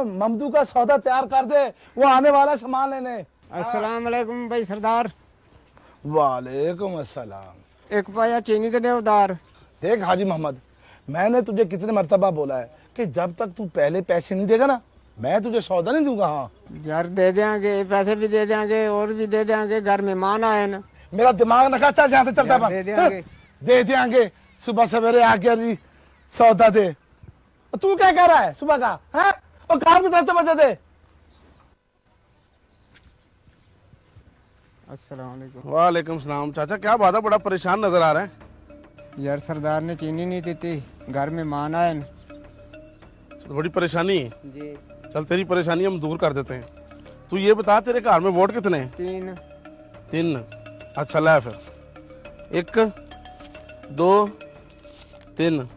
Mamadou का सौदा तैयार कर दे, वो आने वाला है सामान लेने। अस्सलाम वालेकुम भाई सरदार। वालेकुम अस्सलाम। एक पाया चीनी दे दे उधार। देख हाजी मोहम्मद, मैंने तुझे कितने मर्तबा बोला है कि जब तक तू पहले पैसे नहीं देगा ना, मैं तुझे सौदा नहीं दूंगा। हाँ यार दे देंगे, पैसे भी दे देंगे और भी दे देंगे, घर मेहमान आए ना। मेरा दिमाग न खाता, जहाँ से चलता यार दे देंगे। दे देंगे। सुबह सवेरे आके जी सौदा दे। तू क्या कह रहा है सुबह का? है और कार भी 10 बजे दे। अस्सलाम वालेकुम। वालेकुम सलाम। चाचा क्या बात है, बड़ा परेशान नजर आ रहा है। यार सरदार ने चीनी नहीं दी थी, घर मेहमान आए ना। तो बड़ी परेशानी है। जी चल तेरी परेशानी हम दूर कर देते हैं। तू ये बता तेरे घर में वोट कितने हैं? 3। 3। अच्छा ला फिर 1 2 3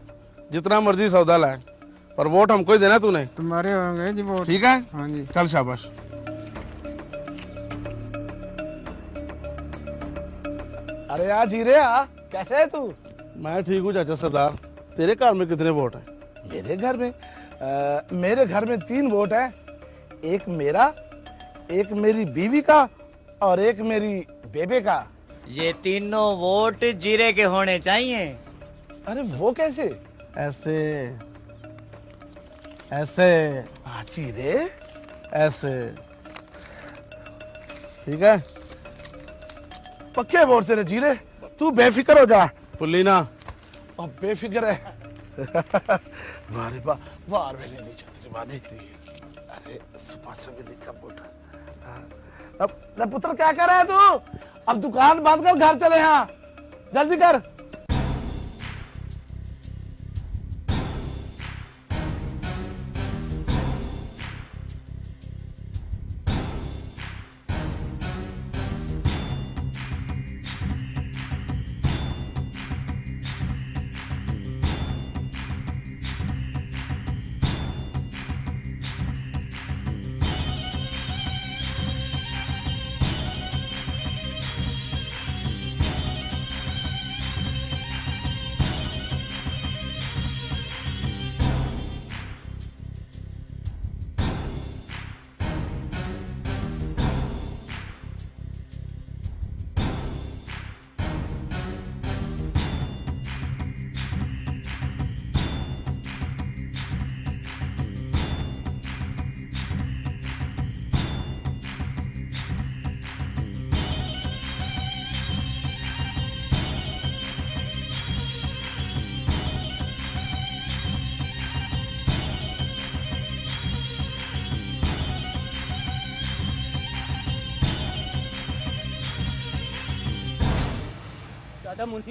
जितना मर्जी सौदा लाए, पर वोट हमको ही देना तूने। तुम्हारे होंगे जी वोट। ठीक है? हाँ जी। चल शाबाश। अरे यार जीरे आ, कैसे है तू? मैं ठीक हूँ चाचा सरदार। तेरे घर में कितने वोट हैं? मेरे घर में 3 वोट है। एक मेरा, एक मेरी बीवी का और एक मेरी बेबे का। ये तीनों वोट जीरे के होने चाहिए। अरे वो कैसे? ऐसे ऐसे जीरे ऐसे। ठीक है? पक्के वोट तेरे जीरे, तू बेफिक्र हो जा। पुल्लीना और बेफिक्र है। वारे वाह, वार वेले नहीं चलती बानी। अरे सुबह सवेरे का बोटा। अब पुत्र क्या कर रहा है तू? अब दुकान बंद कर, घर चले। यहाँ जल्दी कर।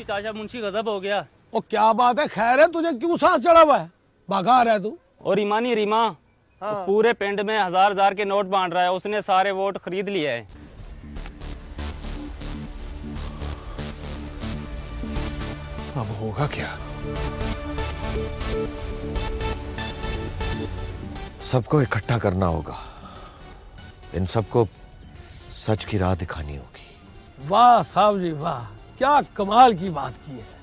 चाचा मुंशी गजब हो गया। ओ क्या बात है, खैर है? तुझे क्यों सांस चढ़ा हुआ है? भागा आ रहा है तू? और ईमानी रीमा पूरे पिंड में 1000 के नोट बांट रहा है, उसने सारे वोट खरीद लिए है। अब होगा क्या? सबको इकट्ठा करना होगा, इन सबको सच की राह दिखानी होगी। वाह साहब जी वाह, क्या कमाल की बात की है।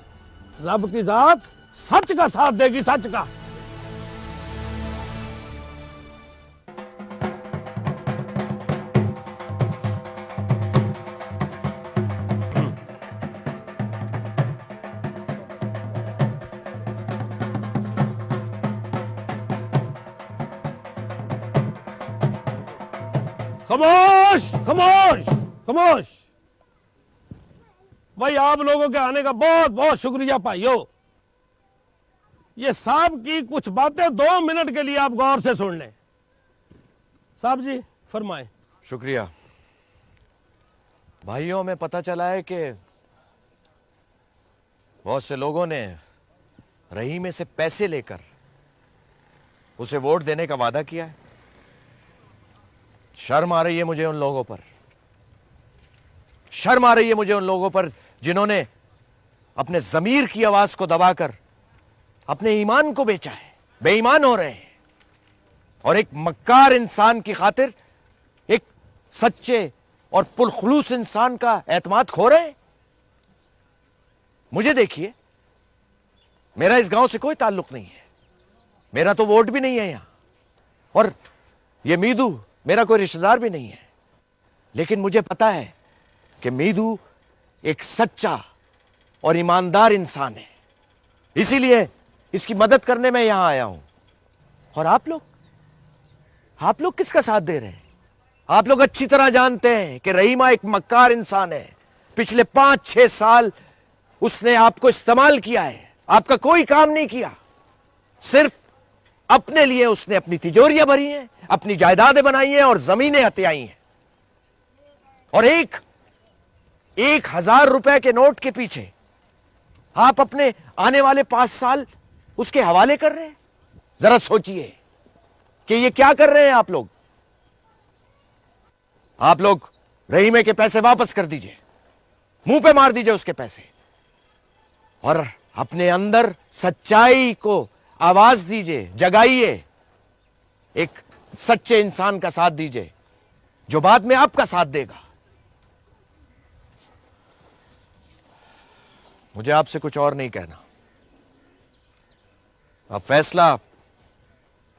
रब की जात सच का साथ देगी, सच का। खामोश खामोश खामोश। भाई आप लोगों के आने का बहुत बहुत शुक्रिया भाइयों। ये साहब की कुछ बातें 2 मिनट के लिए आप गौर से सुन लें। साहब जी फरमाएं। शुक्रिया भाइयों। में पता चला है कि बहुत से लोगों ने रहीमे से पैसे लेकर उसे वोट देने का वादा किया है। शर्म आ रही है मुझे उन लोगों पर, शर्म आ रही है मुझे उन लोगों पर जिन्होंने अपने जमीर की आवाज को दबाकर अपने ईमान को बेचा है, बेईमान हो रहे हैं और एक मक्कार इंसान की खातिर एक सच्चे और पुरखुलूस इंसान का एतमाद खो रहे हैं। मुझे देखिए, मेरा इस गांव से कोई ताल्लुक नहीं है, मेरा तो वोट भी नहीं है यहां, और ये मीदू मेरा कोई रिश्तेदार भी नहीं है, लेकिन मुझे पता है कि मीदू एक सच्चा और ईमानदार इंसान है, इसीलिए इसकी मदद करने में यहां आया हूं। और आप लोग किसका साथ दे रहे हैं? आप लोग अच्छी तरह जानते हैं कि रहीमा एक मक्कार इंसान है। पिछले 5-6 साल उसने आपको इस्तेमाल किया है, आपका कोई काम नहीं किया। सिर्फ अपने लिए उसने अपनी तिजोरियां भरी हैं, अपनी जायदादें बनाई हैं और जमीनें हथियाई हैं। और 1,000 रुपए के नोट के पीछे आप अपने आने वाले 5 साल उसके हवाले कर रहे हैं। जरा सोचिए कि ये क्या कर रहे हैं आप लोग। आप लोग रहीमे के पैसे वापस कर दीजिए, मुंह पे मार दीजिए उसके पैसे, और अपने अंदर सच्चाई को आवाज दीजिए, जगाइए। एक सच्चे इंसान का साथ दीजिए जो बाद में आपका साथ देगा। मुझे आपसे कुछ और नहीं कहना। अब फैसला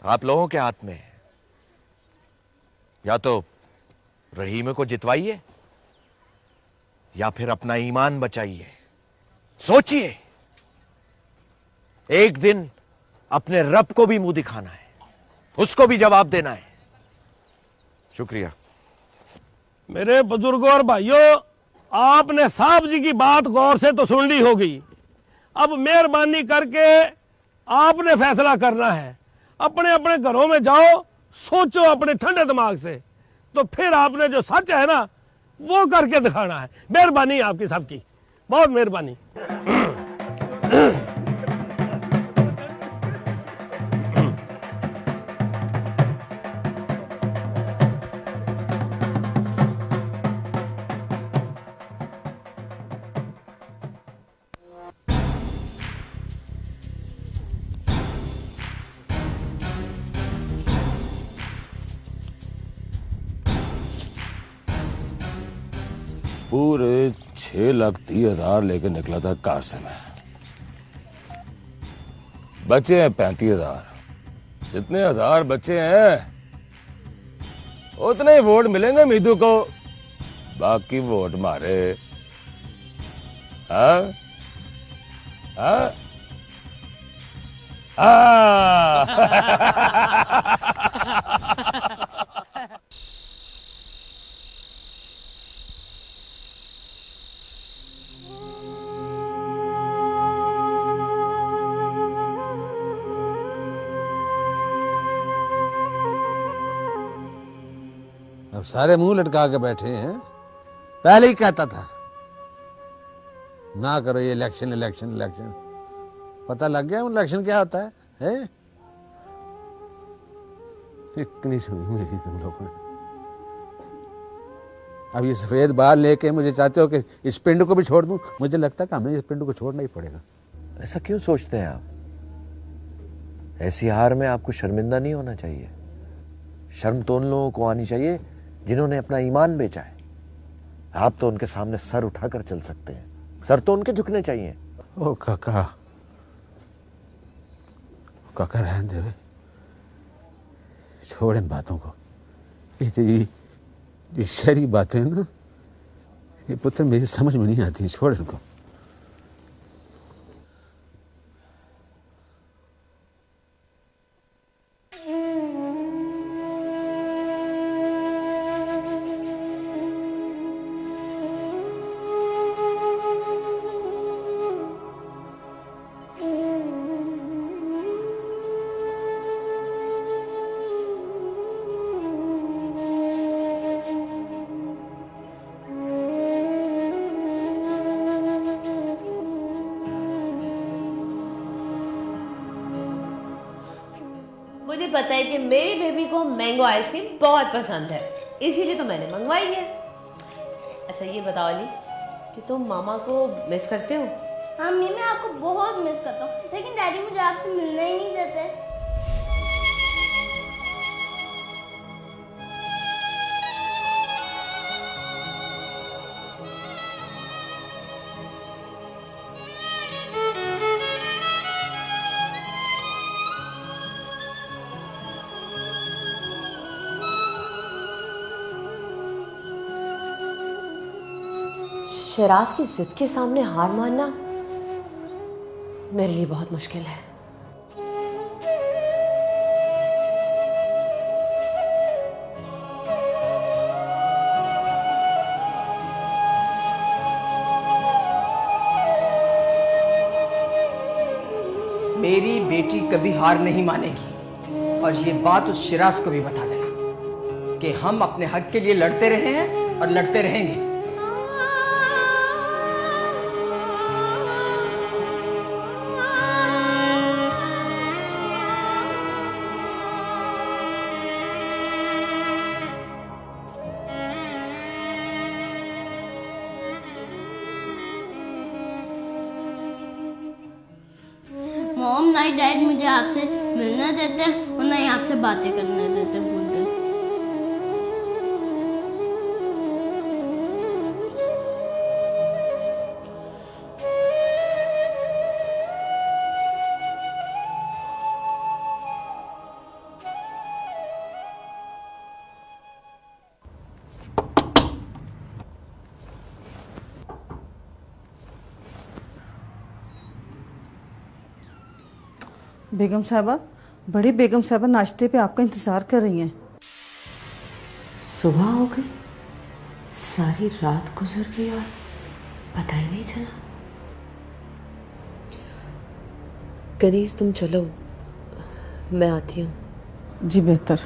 आप लोगों के हाथ में है। या तो रहीमे को जितवाइए या फिर अपना ईमान बचाइए। सोचिए, एक दिन अपने रब को भी मुंह दिखाना है, उसको भी जवाब देना है। शुक्रिया। मेरे बुजुर्गों और भाइयों, आपने साहब जी की बात गौर से तो सुन ली होगी। अब मेहरबानी करके आपने फैसला करना है। अपने अपने घरों में जाओ, सोचो अपने ठंडे दिमाग से, तो फिर आपने जो सच है ना वो करके दिखाना है। मेहरबानी आपकी सबकी, बहुत मेहरबानी। पूरे 6,30,000 लेके निकला था कार से मैं। बचे हैं 35,000। जितने हजार बचे हैं उतने ही वोट मिलेंगे मीदू को, बाकी वोट मारे। हाँ हाँ अब सारे मुंह लटका के बैठे हैं। पहले ही कहता था ना करो ये इलेक्शन इलेक्शन इलेक्शन। पता लग गया इलेक्शन क्या होता है? इतनी सुनी मेरी तुम लोगों ने। अब ये सफेद बाल लेके मुझे चाहते हो कि इस पिंड को भी छोड़ दूं? मुझे लगता है कि हमें इस पिंड को छोड़ना ही पड़ेगा। ऐसा क्यों सोचते हैं आप? ऐसी हार में आपको शर्मिंदा नहीं होना चाहिए। शर्म तो उन लोगों को आनी चाहिए जिन्होंने अपना ईमान बेचा है। आप तो उनके सामने सर उठाकर चल सकते हैं, सर तो उनके झुकने चाहिए। ओ काका, काका रहने दे रे, छोड़ इन बातों को। ये शहरी बातें ना, ये पुत्र मेरी समझ में नहीं आती। छोड़ इनको। मुझे पता है कि मेरी बेबी को मैंगो आइसक्रीम बहुत पसंद है, इसीलिए तो मैंने मंगवाई है। अच्छा ये बताओ अली कि तुम मामा को मिस करते हो? हाँ मम्मी, मैं आपको बहुत मिस करता हूँ, लेकिन डैडी मुझे आपसे मिलने ही नहीं देते। शिराज की जिद के सामने हार मानना मेरे लिए बहुत मुश्किल है। मेरी बेटी कभी हार नहीं मानेगी, और ये बात उस शिराज को भी बता देना कि हम अपने हक के लिए लड़ते रहे हैं और लड़ते रहेंगे। मॉम, ना ही डैड मुझे आपसे मिलने देते हैं और ना ही आपसे बातें करने देते हैं फोन पे। बेगम साहबा, बड़ी बेगम साहबा नाश्ते पे आपका इंतजार कर रही हैं। सुबह हो गई, सारी रात गुजर गई और पता ही नहीं चला। कनीज तुम चलो, मैं आती हूँ। जी बेहतर।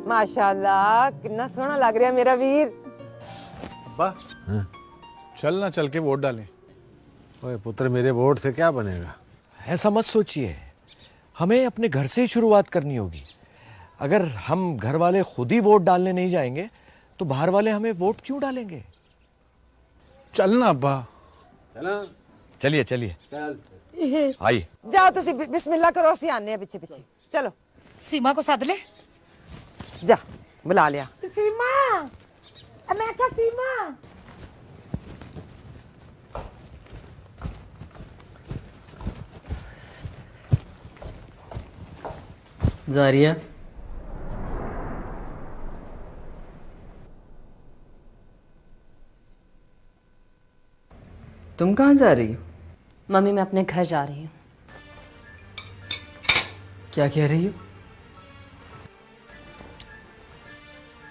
माशाल्लाह, कितना सोहना लग रहा मेरा वीर। अब्बा, चल ना, चल के वोट डालें। ओए पुत्र, मेरे वोट से क्या बनेगा? ऐसा मत सोचिए, हमें अपने घर से ही शुरुआत करनी होगी। अगर हम घर वाले खुद ही वोट डालने नहीं जाएंगे तो बाहर वाले हमें वोट क्यों डालेंगे? चल ना अब्बा। चलिए चलिए, आइए। जाओ तुसी बिस्मिल्लाह करो, असी आने हैं पीछे पीछे। चलो सीमा को सद ले। जा बुला लिया। सीमा, मैं क्या सीमा? जारिया, तुम कहाँ जा रही हो? मम्मी, मैं अपने घर जा रही हूँ। क्या कह रही हो?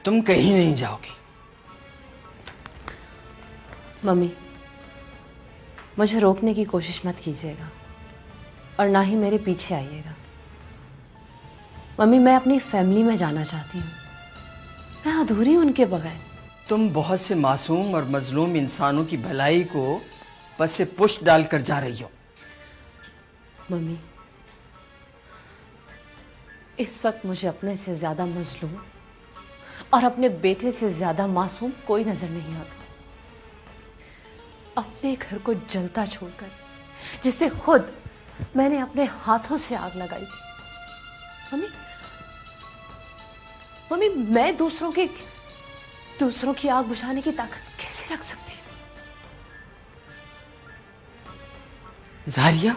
तुम कहीं नहीं जाओगी। मम्मी, मुझे रोकने की कोशिश मत कीजिएगा और ना ही मेरे पीछे आइएगा। मम्मी, मैं अपनी फैमिली में जाना चाहती हूँ, मैं अधूरी हूँ उनके बगैर। तुम बहुत से मासूम और मजलूम इंसानों की भलाई को बस से पुष्ट डालकर जा रही हो। मम्मी, इस वक्त मुझे अपने से ज्यादा मजलूम और अपने बेटे से ज्यादा मासूम कोई नजर नहीं आता। अपने घर को जलता छोड़कर, जिसे खुद मैंने अपने हाथों से आग लगाई थी। मम्मी, मम्मी, मैं दूसरों की आग बुझाने की ताकत कैसे रख सकती हूँ? जारिया,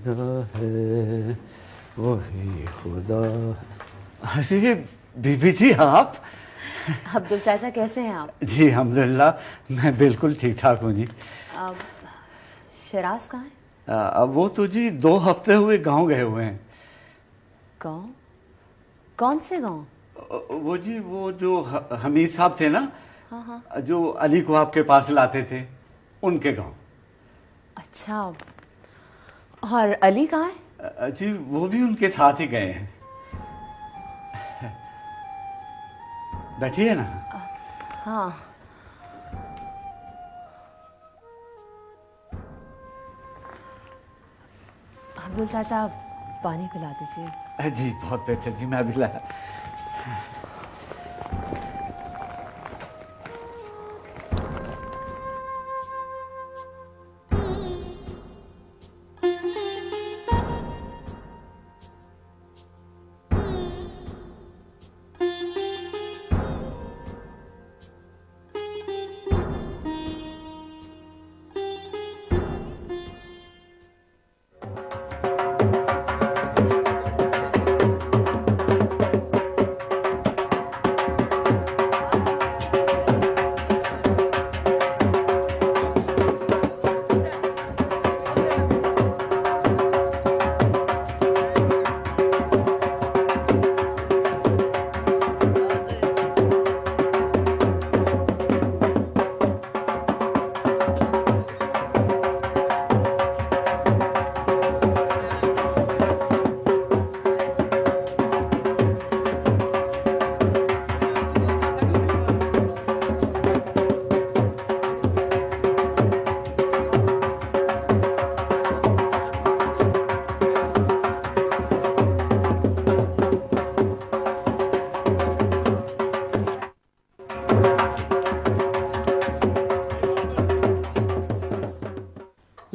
है वही खुदा। अरे बीबी जी आप? अब्दुल चाचा कैसे हैं आप? जी अल्हम्दुलिल्लाह मैं बिल्कुल ठीक ठाक हूँ जी। शिराज कहाँ है? अब वो तो जी 2 हफ्ते हुए गांव गए हुए हैं। गांव? कौन से गांव? वो जी वो जो हमीद साहब थे ना, हाँ हाँ। जो अली को आपके पास लाते थे, उनके गांव। अच्छा, और अली कहाँ है? जी वो भी उनके साथ ही गए हैं। बैठिए ना। हाँ। अब्दुल चाचा पानी पिला दीजिए। जी बहुत बेहतर जी, मैं अभी लाया।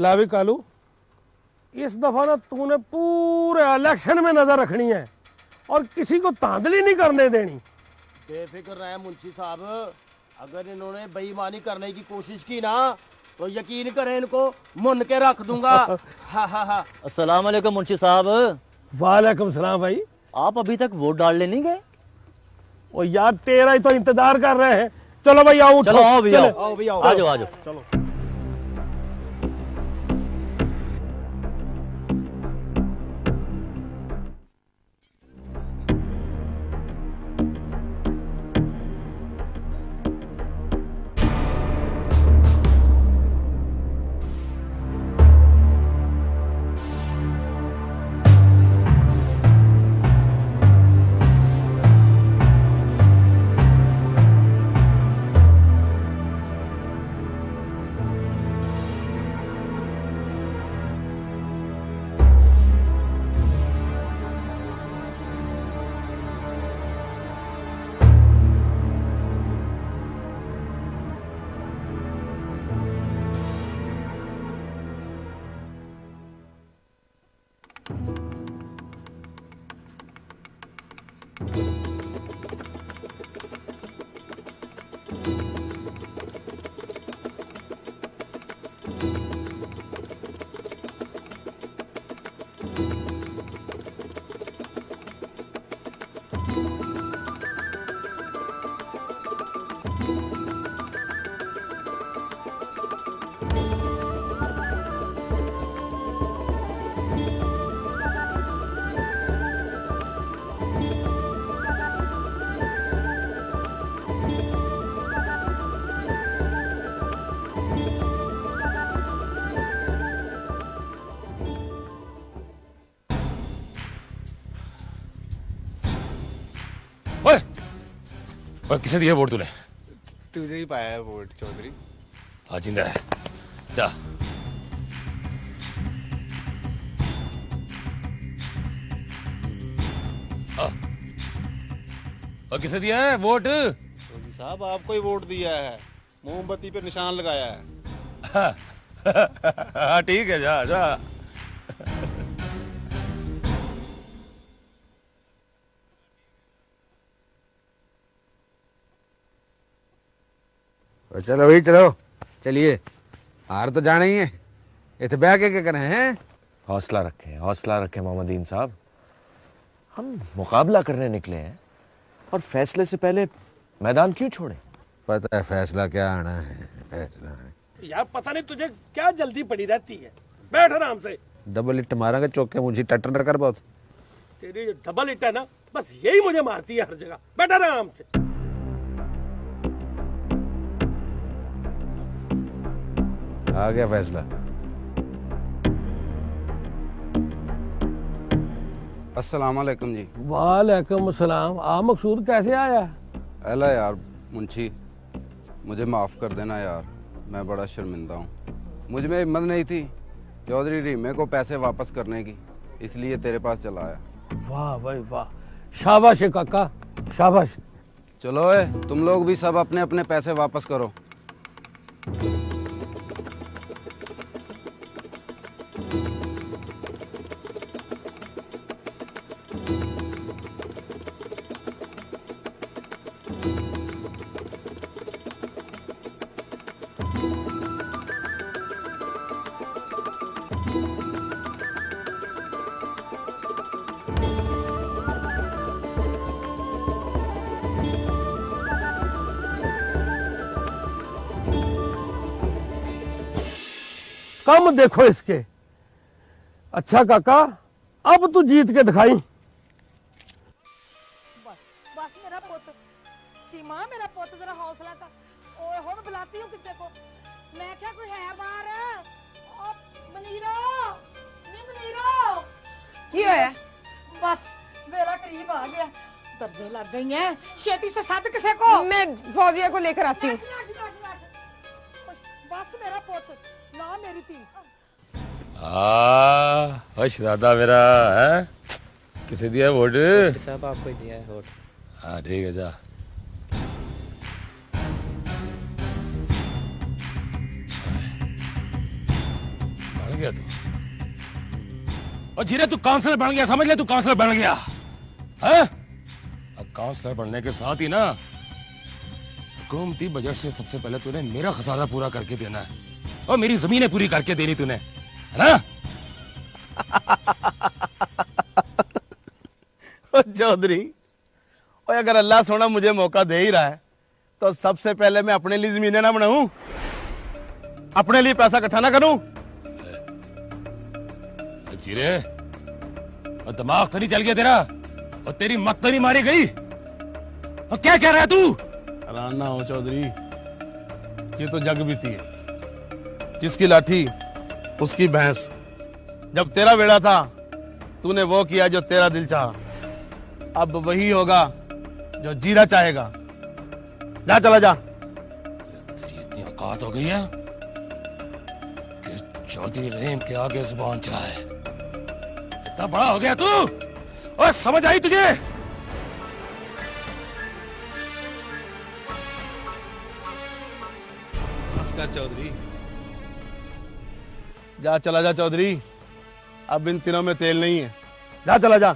लावी कालू, इस दफा ना तूने पूरे इलेक्शन में नजर रखनी है और किसी को धांधली नहीं करने देनी। बेफिक्र रहे मुंशी साहब, अगर इन्होंने बेईमानी करने की कोशिश की ना तो यकीन करें इनको मुन के रख दूंगा। हा हा हा। अस्सलाम वालेकुम मुंशी साहब। वालेकुम सलाम भाई। आप अभी तक वोट डालने नहीं गए? ओ यार तेरा ही तो इंतजार कर रहे हैं। चलो भाई आओ, चलो आओ भैया, आओ भैया, आ जाओ आ जाओ। चलो। ओए किसे दिया वोट तूने? तुझे ही पाया है वोट चौधरी। हाँ जिंदा है जा। और किसे दिया है वोट? चौधरी साहब आपको ही वोट दिया है, मोमबत्ती पे निशान लगाया है। हाँ ठीक है जा जा। चलो भाई चलो, चलिए हार तो जाना ही है। इतने बह के क्या करें हैं? हौसला रखें मोहम्मदीन साहब। हम मुकाबला करने निकले हैं और फैसले से पहले मैदान क्यों छोड़े? पता है फैसला क्या आना है, फैसला है। यार पता नहीं तुझे क्या जल्दी पड़ी रहती है, बैठ आराम से। डबल हिट मारांगे चौके मुझे टट्टन न कर बहुत। तेरी जो डबल हिट है ना, बस यही मुझे मारती है हर जगह। बैठ आराम से। आ गया फैसला। अस्सलाम वालेकुम जी। वालेकुम अस्सलाम। आ मकसूद कैसे आया? अला यार मुंशी, मुझे माफ़ कर देना यार, मैं बड़ा शर्मिंदा हूँ। मुझ में हिम्मत नहीं थी चौधरी रीमे को पैसे वापस करने की, इसलिए तेरे पास चला आया। वाह भाई वाह, शाबाश है काका, शाबाश। चलो तुम लोग भी सब अपने अपने पैसे वापस करो। कम देखो इसके। अच्छा काका, अब तू जीत के दिखाई। बस मेरा पुत सीमा, मेरा पुत जरा हौसला कर। ओए हुण बुलाती हूँ किसी को। मैं क्या कोई है बाहर? ओ मनीरो, नी मनीरो। की होया? बस मेरा करीब आ गया, दर्दे लग गई हैं। छेती से सद किसी को। मैं फौजिया को लेकर आती हूँ। बस मेरा पुत ना मेरी थी। शहजादा मेरा है। किसे दिया है वोट? साहब आपको ही दिया है वोट। हाँ ठीक है, जा। बन गया तू। और जीरे तू काउंसलर बन गया, समझ ले तू काउंसलर बन गया है? अब काउंसलर बनने के साथ ही ना हुकूमती बजट से सबसे पहले तूने मेरा खसारा पूरा करके देना है और मेरी जमीनें पूरी करके देनी तूने, है ना? चौधरी, और अगर अल्लाह सोना मुझे मौका दे ही रहा है तो सबसे पहले मैं अपने लिए जमीनें ना बनाऊं, अपने लिए पैसा इकट्ठा ना करूं। जीरे, और दिमाग तो नहीं चल गया तेरा? और तेरी मत तो नहीं मारी गई? और क्या कह रहा है तू? हैरान ना हो चौधरी, ये तो जग बीती है। जिसकी लाठी उसकी भैंस। जब तेरा बेड़ा था तूने वो किया जो तेरा दिल चाहा, अब वही होगा जो जीरा चाहेगा। जा, चला जा। तेरी इतनी औकात हो गई है कि चौधरी रहीम के आगे जुबान चलाए। इतना बड़ा हो गया तू, और समझ आई तुझे? चौधरी जा, चला जा चौधरी, अब इन तीनों में तेल नहीं है। जा, चला जा।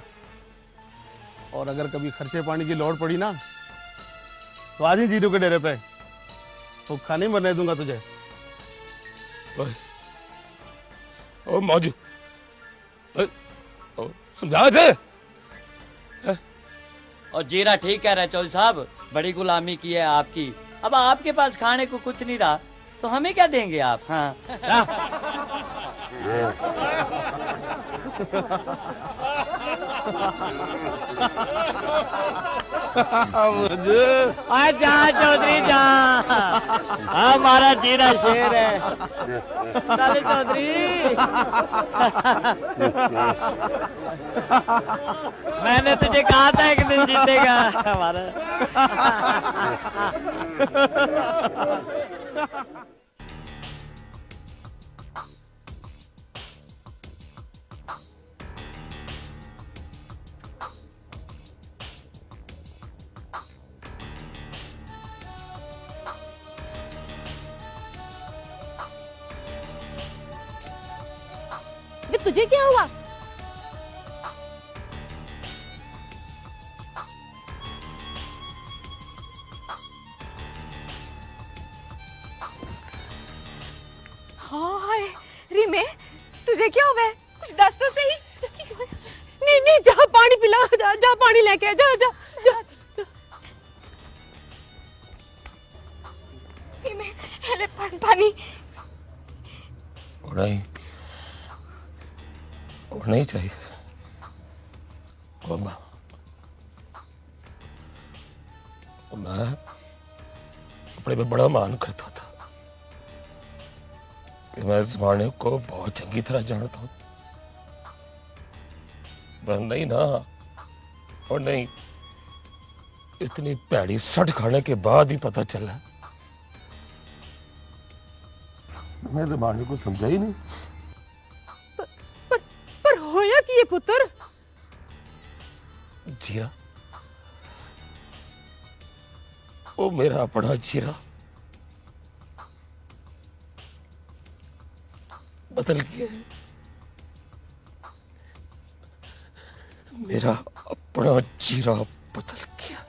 और अगर कभी खर्चे पानी की लोड़ पड़ी ना तो आज ही जीरू के डेरे पे भूखा नहीं मरने दूंगा तुझे। ओ मौजू, समझा से। और जीरा ठीक कह रहा है चौधरी साहब, बड़ी गुलामी की है आपकी। अब आपके पास खाने को कुछ नहीं रहा तो हमें क्या देंगे आप? हाँ जा चौधरी जा, हमारा जीरा शेर है। चले चौधरी, मैंने तुझे कहा था एक दिन जीतेगा हमारा। तुझे क्या हुआ? हाय रीमे, तुझे क्या हुआ है? कुछ दस पानी लेके आ, जा जा जा। पानी नहीं चाहिए मैं अपने पे बड़ा मान करता था कि मैं इस जमाने को बहुत चंगी तरह जानता हूं, पर नहीं ना, और नहीं, इतनी भैड़ी सट खाने के बाद ही पता चला। मैं जमाने को समझा ही नहीं। पर होया कि ये पुत्र जीरा, वो मेरा अपना जीरा बदल गया। मेरा अपना जीरा बदल गया,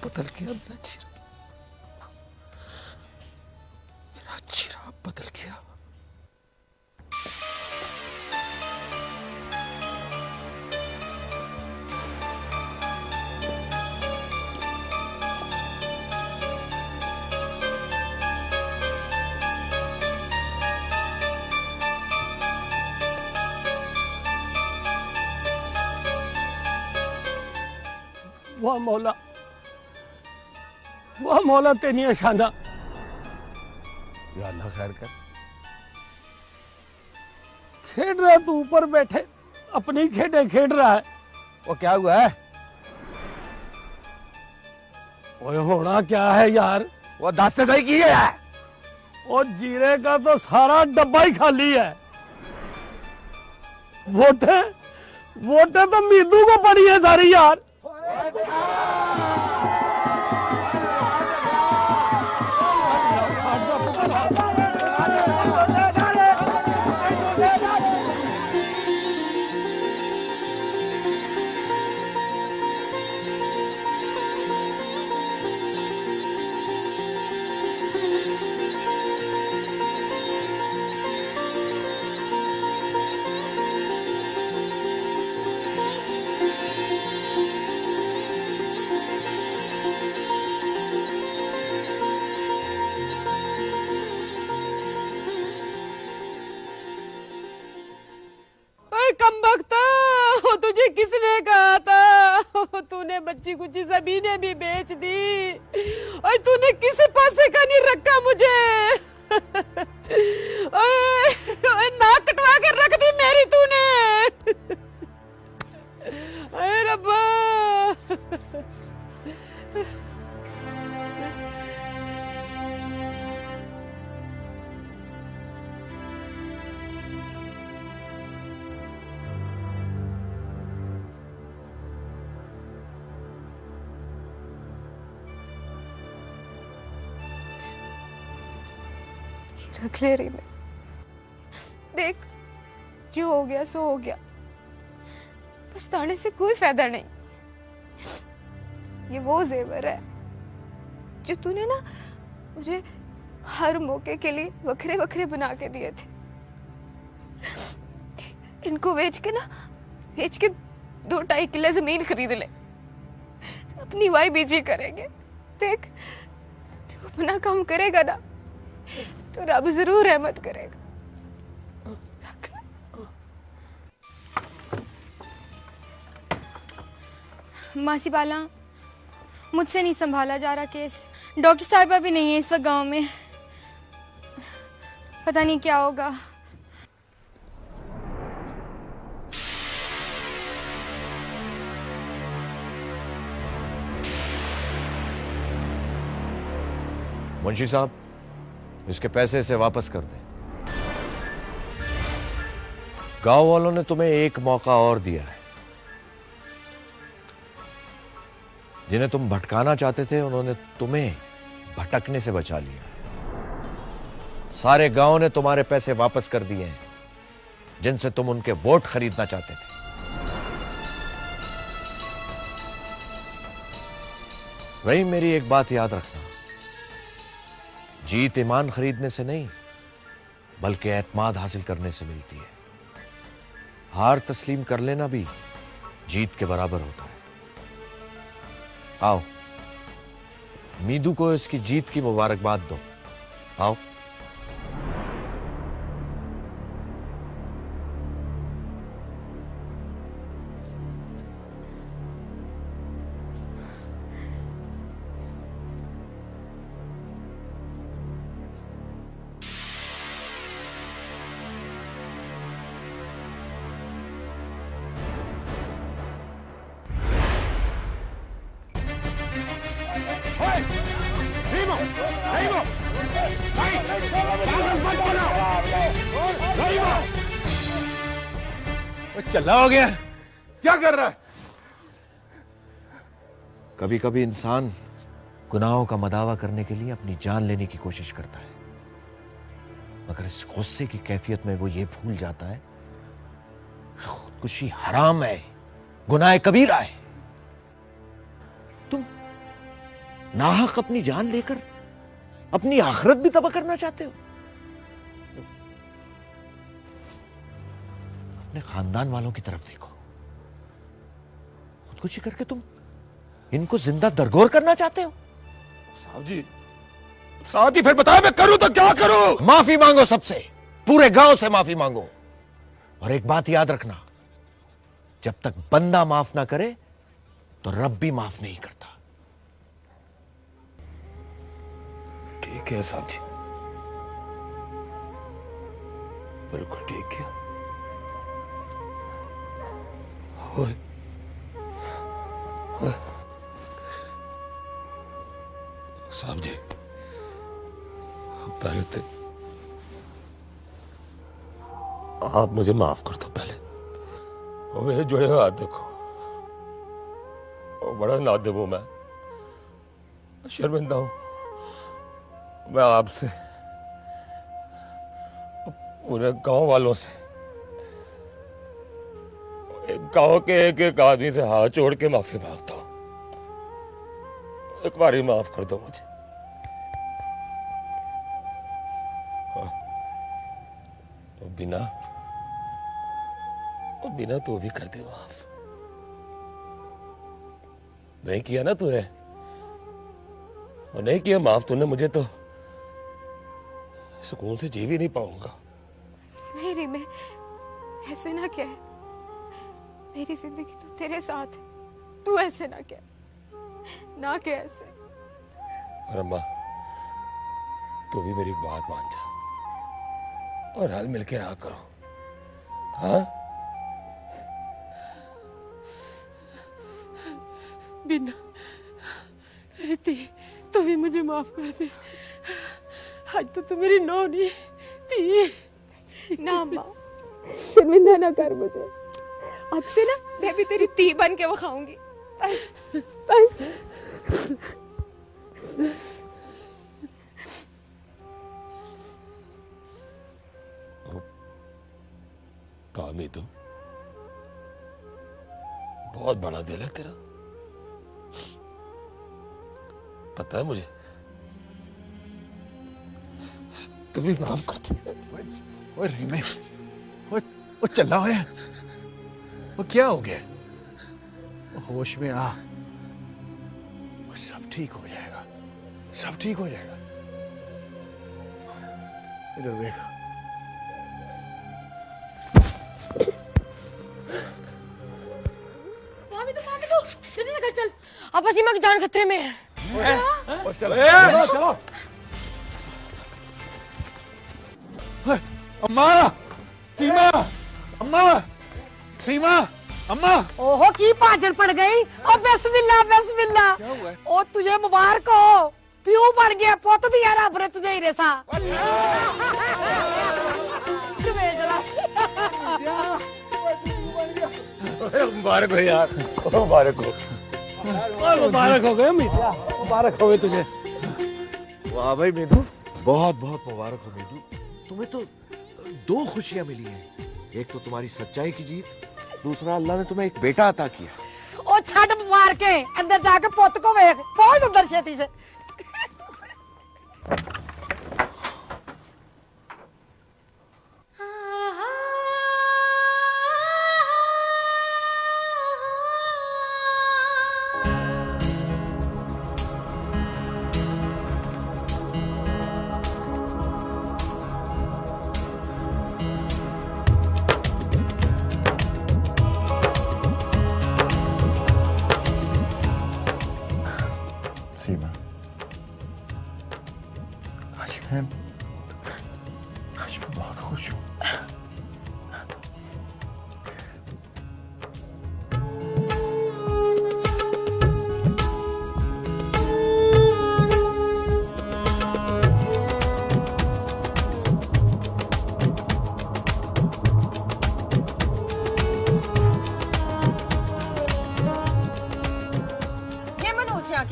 बदल गया मेरा जीरा, मेरा जीरा बदल गया। वाह मौला तेरी शाना। या अल्लाह खैर कर। खेड रहा तू ऊपर बैठे अपनी खेडे खेड रहा है। वो क्या हुआ है? ओए होना क्या है यार? वो दास्ते सही की है। और जीरे का तो सारा डब्बा ही खाली है। वोटे तो मीदू को पड़ी है सारी यार। तुझे किसने कहा था? तूने बच्ची कुची ज़मीनें भी बेच दी और तूने किसी पासे का नहीं रखा मुझे। नाक कटवा के रख दी मेरी तूने। अरे रब्बा। रख ले रही मैं। देख जो हो गया सो हो गया, पछताने से कोई फायदा नहीं। ये वो जेवर है जो तूने ना मुझे हर मौके के लिए वखरे वखरे बना के दिए थे। इनको बेच के 2-2.5 किले जमीन खरीद ले, अपनी वाई बीजी करेंगे। देख तू अपना काम करेगा ना तो रब जरूर रहमत करेगा। मासी बाला, मुझसे नहीं संभाला जा रहा केस। डॉक्टर साहिबा भी नहीं है इस वक्त गांव में, पता नहीं क्या होगा। मुंशी साहब, इसके पैसे इसे वापस कर दें। गांव वालों ने तुम्हें एक मौका और दिया है। जिन्हें तुम भटकाना चाहते थे उन्होंने तुम्हें भटकने से बचा लिया। सारे गांव ने तुम्हारे पैसे वापस कर दिए हैं जिनसे तुम उनके वोट खरीदना चाहते थे। वही मेरी एक बात याद रखना, जीत ईमान खरीदने से नहीं बल्कि एतमाद हासिल करने से मिलती है। हार तस्लीम कर लेना भी जीत के बराबर होता है। आओ, मीदू को इसकी जीत की मुबारकबाद दो। आओ। चला हो गया, क्या कर रहा है? कभी कभी इंसान गुनाहों का मदावा करने के लिए अपनी जान लेने की कोशिश करता है, मगर इस गुस्से की कैफियत में वो ये भूल जाता है खुदकुशी हराम है, गुनाह कबीरा है। तुम नाहक अपनी जान लेकर अपनी आखिरत भी तबाह करना चाहते हो। अपने खानदान वालों की तरफ देखो, खुदकुशी करके तुम इनको जिंदा दरगोर करना चाहते हो। साहब जी फिर बताओ मैं करूं तो क्या करूं? माफी मांगो, सबसे, पूरे गांव से माफी मांगो। और एक बात याद रखना, जब तक बंदा माफ ना करे तो रब भी माफ नहीं करता। ठीक है साहब जी, बिल्कुल ठीक है। ओए, ओए। साहब जी पहले तो आप मुझे माफ कर दो पहले, और मेरे जुड़े हुए हाथ देखो, और बड़ा नादिम हूं मैं, शर्मिंदा हूं। मैं आपसे, पूरे गांव वालों से, गांव के एक एक आदमी से हाथ जोड़ के माफी मांगता हूं। एक बार ही माफ कर दो मुझे। बिना तो भी कर दे माफ। नहीं किया ना तूने, और नहीं किया माफ तूने मुझे, तो सुकून से जी भी नहीं पाऊंगा। नहीं रीमे, ऐसे ना कह, मेरी जिंदगी तो तेरे साथ है, तू ऐसे ना कह, ना कह ऐसे। और अम्मा तू भी मेरी बात मान जा और हल मिलके रहा करो, हाँ? बिना रीति, तू भी मुझे माफ कर दे। आज तो तू मेरी नौ नहीं थी। ना माँ, शर्मिंदा ना कर मुझे। आज से ना मैं भी तेरी ती बन के वो खाऊंगी। बस कामी, तू बहुत बड़ा दिल है तेरा, पता है मुझे। तू भी माफ करती है। ओए रीमे, वो चला है, वो क्या हो गया? होश में आ, वो सब ठीक हो जाएगा, सब ठीक हो जाएगा। इधर देख। जल्दी से घर चल, अब सीमा की जान खतरे में है। चलो चलो। अम्मा, सीमा, अम्मा, सीमा, अम्मा। ओहो की पाचन पड़ गई। ओ बिस्मिल्लाह बिस्मिल्लाह। ओ तुझे मुबारक हो, प्यू बन गया, पुत दिया रब ने तुझे हीरे सा। मुबारक हो यार, मुबारक हो। मुबारक हो गए अमित, मुबारक हो गए तुझे। वाह भाई मीदू, बहुत बहुत मुबारक हो मीदू। तुम्हें तो दो खुशियां मिली हैं, एक तो तुम्हारी सच्चाई की जीत, दूसरा अल्लाह ने तुम्हें एक बेटा अता किया। ओ छट मार के अंदर जाके पुत को वेख, पहुंच अंदर छेती से।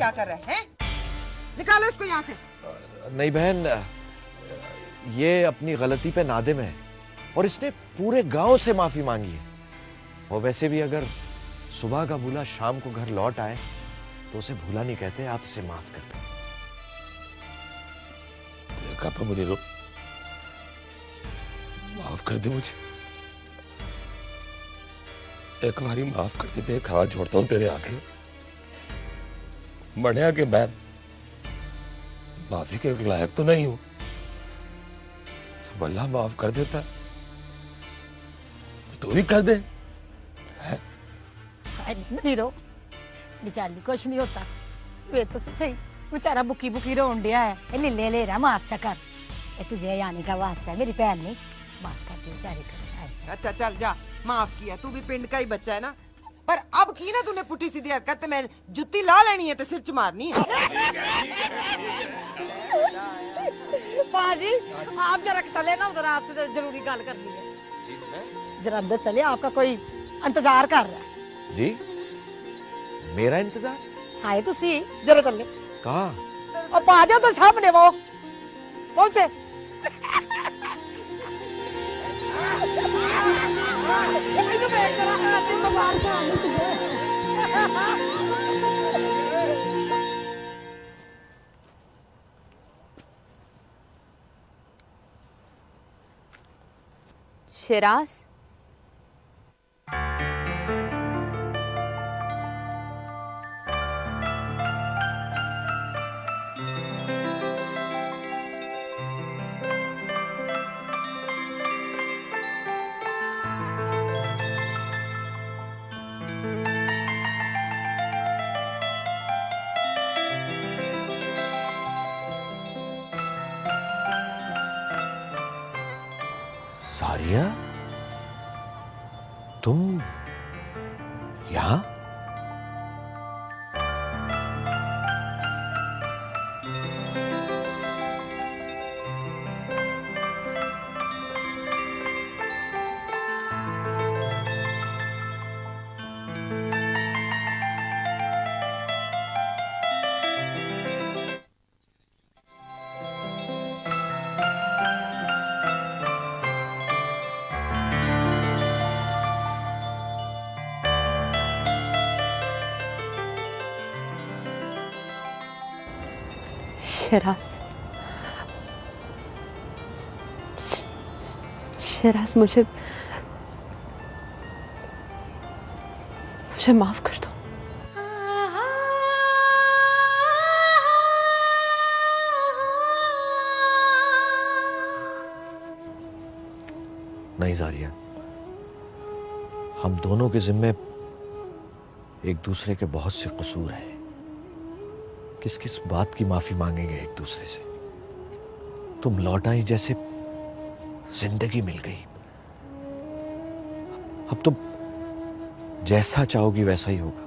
क्या कर रहा है? निकालो इसको यहाँ से। नहीं बहन, ये अपनी गलती पे नादिम है और इसने पूरे गांव से माफी मांगी है। और वैसे भी अगर सुबह का भूला शाम को घर लौट आए तो उसे भूला नहीं कहते, आप इसे माफ कर दो। देखा मुनीरो, माफ कर दे मुझे, एक बारी माफ कर दे। देख हाथ जोड़ता हूं तेरे आगे, बढ़िया के मैं माफी के लायक तो नहीं हूं, अल्लाह माफ कर देता तू ही कर दे। नीरो बेचारी कुछ नहीं होता, वे तो सही बेचारा बुकी बुकी रोन दिया है। ले ले ले रहा, माफ कर, ये तुझे आने का वास्ता है, मेरी बहन नहीं, माफ कर दे बेचारी को। अच्छा चल जा, माफ किया, तू भी पिंड का ही बच्चा है ना। पर अब की ना तूने पुट्टी सीधी हरकत, मैं जुत्ती ला लेनी है तो सिर च मारनी है। बाजी आप जरा चले ना उधर, आपसे तो जरूरी गल करनी है। जरा अंदर चले, आपका कोई इंतजार कर रहा है। जी मेरा इंतजार? आए तुसी जरा चले। कहाँ? अब आ जाओ तो सामने, वो पहुंचे। शिराज, सारिया, तुम यहाँ? शिराज, मुझे माफ कर दो। नहीं जारिया, हम दोनों के जिम्मे एक दूसरे के बहुत से कसूर हैं। किस किस बात की माफी मांगेंगे एक दूसरे से। तुम लौट आई जैसे जिंदगी मिल गई। अब तुम जैसा चाहोगी वैसा ही होगा।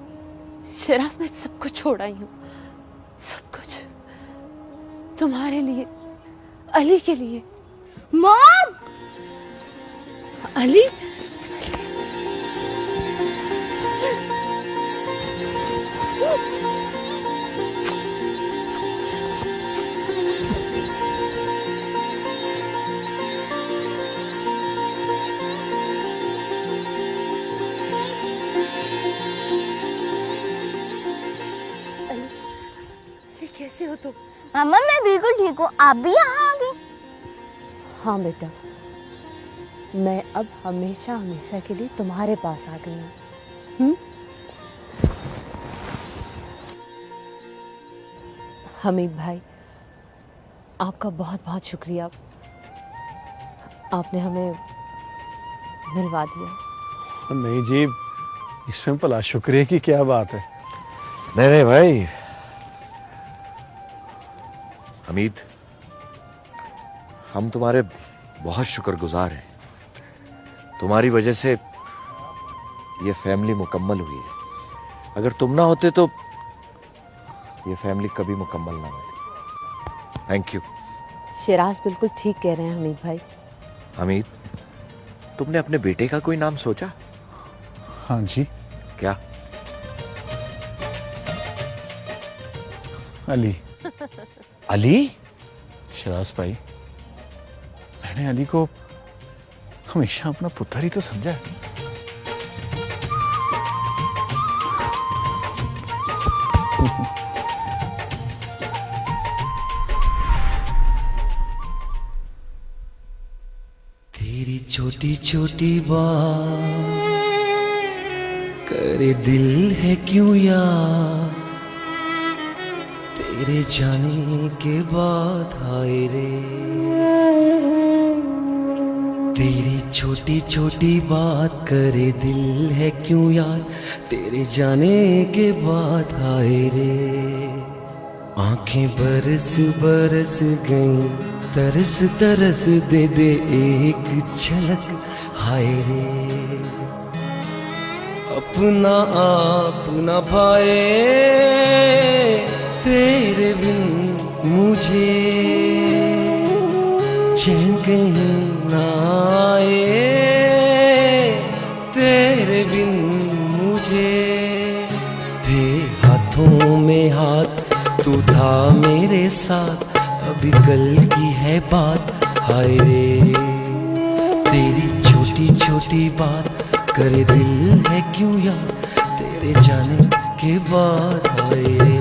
शिराज, मैं सब कुछ छोड़ आई हूँ, सब कुछ तुम्हारे लिए, अली के लिए। मॉम! अली, कैसे हो तुम? मामा मैं बिल्कुल ठीक हूँ, आप भी यहाँ आ गई? हाँ बेटा, मैं अब हमेशा हमेशा के लिए तुम्हारे पास आ गई हूँ। हमीद भाई, आपका बहुत बहुत शुक्रिया, आपने हमें मिलवा दिया। नहीं जी, इसमें भला शुक्रिया की क्या बात है। नहीं नहीं भाई, हमीद, हम तुम्हारे बहुत शुक्रगुजार हैं। तुम्हारी वजह से ये फैमिली मुकम्मल हुई है। अगर तुम ना होते तो ये फैमिली कभी मुकम्मल ना होती। Thank you. शिराज बिल्कुल ठीक कह रहे हैं हमीद भाई। हमीद, तुमने अपने बेटे का कोई नाम सोचा? हाँ जी। क्या? अली। अली? शराज भाई, मैंने अली को हमेशा अपना पुत्र ही तो समझा है। तेरी छोटी छोटी बात करे दिल है क्यों यार, तेरे जाने के बाद हाय रे। तेरी छोटी छोटी बात करे दिल है क्यों याद, तेरे जाने के बाद हाय रे। आंखें बरस बरस गईं, तरस तरस दे दे एक झलक हाय रे। अपना आप न पाए तेरे बिन मुझे, चैन कहीं ना आए तेरे बिन मुझे। थे हाथों में हाथ तू था मेरे साथ, अभी कल की है बात हाय रे। तेरी छोटी छोटी बात करे दिल है क्यों याद, तेरे जाने के बाद हाय रे।